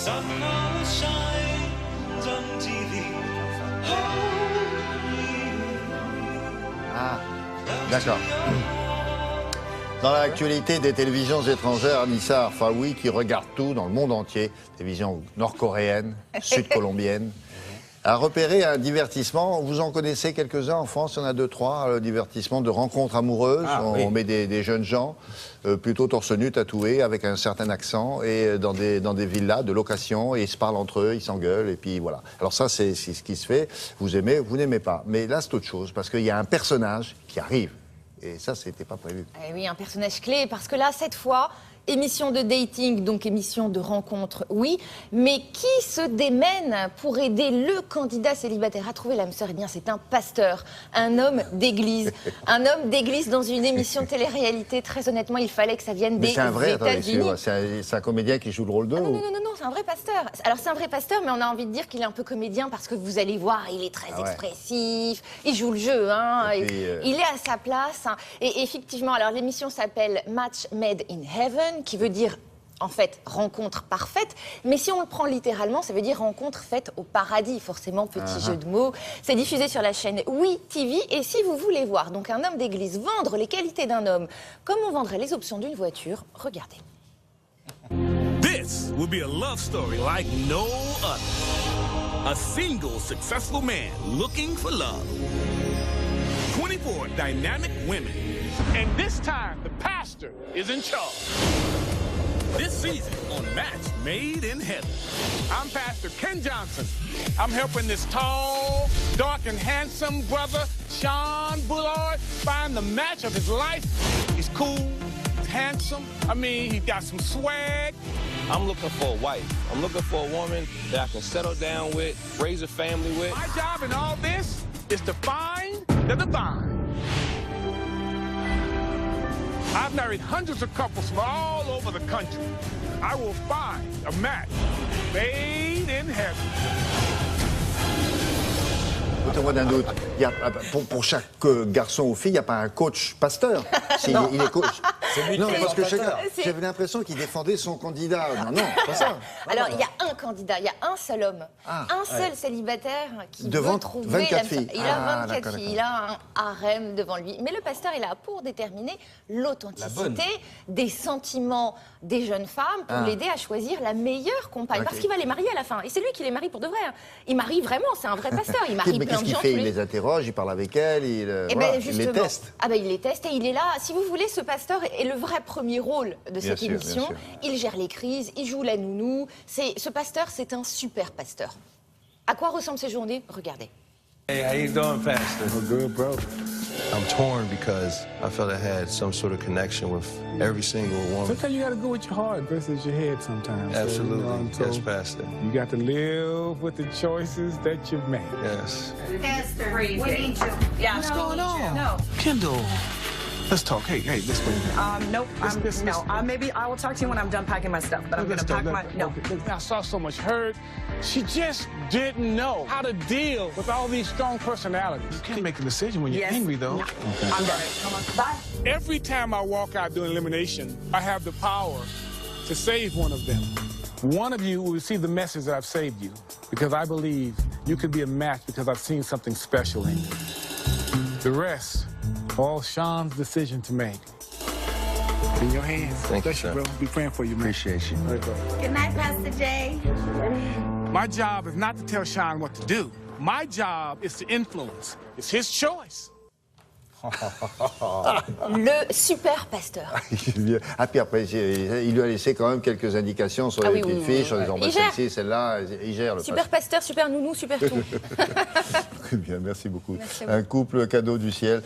sun always shines on TV. Ah, d'accord. Dans l'actualité des télévisions étrangères, Anissa Arfaoui qui regarde tout dans le monde entier, télévision nord-coréenne, sud-colombienne, a repéré un divertissement. Vous en connaissez quelques-uns en France, il y en a 2-3, le divertissement de rencontres amoureuses. On met des jeunes gens, plutôt torse nu, tatoués, avec un certain accent, et dans des villas de location, et ils se parlent entre eux, ils s'engueulent, et puis voilà. Alors ça, c'est ce qui se fait. Vous aimez, vous n'aimez pas. Mais là, c'est autre chose, parce qu'il y a un personnage qui arrive. Et ça, c'était pas prévu. Eh oui, un personnage clé, parce que là, cette fois, émission de dating, donc émission de rencontre, oui, mais qui se démène pour aider le candidat célibataire à trouver l'âme sœur? Eh bien, c'est un pasteur, un homme d'église. Un homme d'église dans une émission de télé-réalité. Très honnêtement, il fallait que ça vienne des États-Unis. C'est un comédien qui joue le rôle d'eux? Non, c'est un vrai pasteur. Alors, c'est un vrai pasteur, mais on a envie de dire qu'il est un peu comédien parce que vous allez voir, il est très expressif, il joue le jeu, hein, il est à sa place. Hein. Et effectivement, alors l'émission s'appelle Match Made in Heaven, qui veut dire, en fait, rencontre parfaite. Mais si on le prend littéralement, ça veut dire rencontre faite au paradis. Forcément, petit jeu de mots. C'est diffusé sur la chaîne Oui TV. Et si vous voulez voir donc un homme d'église vendre les qualités d'un homme comme on vendrait les options d'une voiture, regardez. This will be a love story like no other. A single successful man looking for love. 24 dynamic women. And this time, the pastor is in charge. This season on Match Made in Heaven. I'm Pastor Ken Johnson. I'm helping this tall, dark, and handsome brother, Sean Bullard, find the match of his life. He's cool, he's handsome. I mean, he got some swag. I'm looking for a wife. I'm looking for a woman that I can settle down with, raise a family with. My job in all this is to find the divine. I've married hundreds of couples from all over the country. I will find a match made in heaven. Ôtez-moi d'un doute. Il y a, pour chaque garçon ou fille, il n'y a pas un coach pasteur. Il est coach. Non, parce que j'avais l'impression qu'il défendait son candidat. Non, pas ça. Alors, il y a un candidat, il y a un seul homme, un seul célibataire qui devant veut trouver 24 filles. Il a 24 filles, il a un harem devant lui. Mais le pasteur est là pour déterminer l'authenticité des sentiments des jeunes femmes, pour l'aider à choisir la meilleure compagne. Parce qu'il va les marier à la fin. Et c'est lui qui les marie pour de vrai. Hein. Il marie vraiment, c'est un vrai pasteur. Il marie plein de gens. Il les interroge, il parle avec elle, il les teste. Ah ben, il les teste et il est là. Si vous voulez, ce pasteur est le vrai premier rôle de cette émission. Il gère les crises, il joue la nounou. Ce pasteur, c'est un super pasteur. À quoi ressemblent ces journées? Regardez. Hey, how you doing, Pastor? Oh, good, bro. I'm torn because I felt I had some sort of connection with every single woman. Sometimes you got to go with your heart versus your head sometimes. Absolutely. So, Yes, Pastor. You got to live with the choices that you've made. Yes. Pastor, we need you. Yeah. What's going on? No. Kendall, let's talk. Hey, let's go. Nope. Maybe I will talk to you when I'm done packing my stuff. But I'm going to pack my... No. I saw so much hurt. She just didn't know how to deal with all these strong personalities. You can't make a decision when you're angry, though. No. I'm done. Come on. Bye. Every time I walk out doing elimination, I have the power to save one of them. One of you will receive the message that I've saved you, because I believe you could be a match because I've seen something special in you. The rest, all Sean's decision to make. In your hands. Thank you, sir. Bro. Be praying for you, man. Appreciate you. All right, bro. Good night, Pastor Jay. My job is not to tell Sean what to do. My job is to influence. It's his choice. Le super pasteur. Ah, puis après, il lui a laissé quand même quelques indications sur les petites filles, sur les embrasses, celle-ci, celle-là. Il gère le super pasteur, super nounou, super tout. Très bien, merci beaucoup. Un couple cadeau du ciel.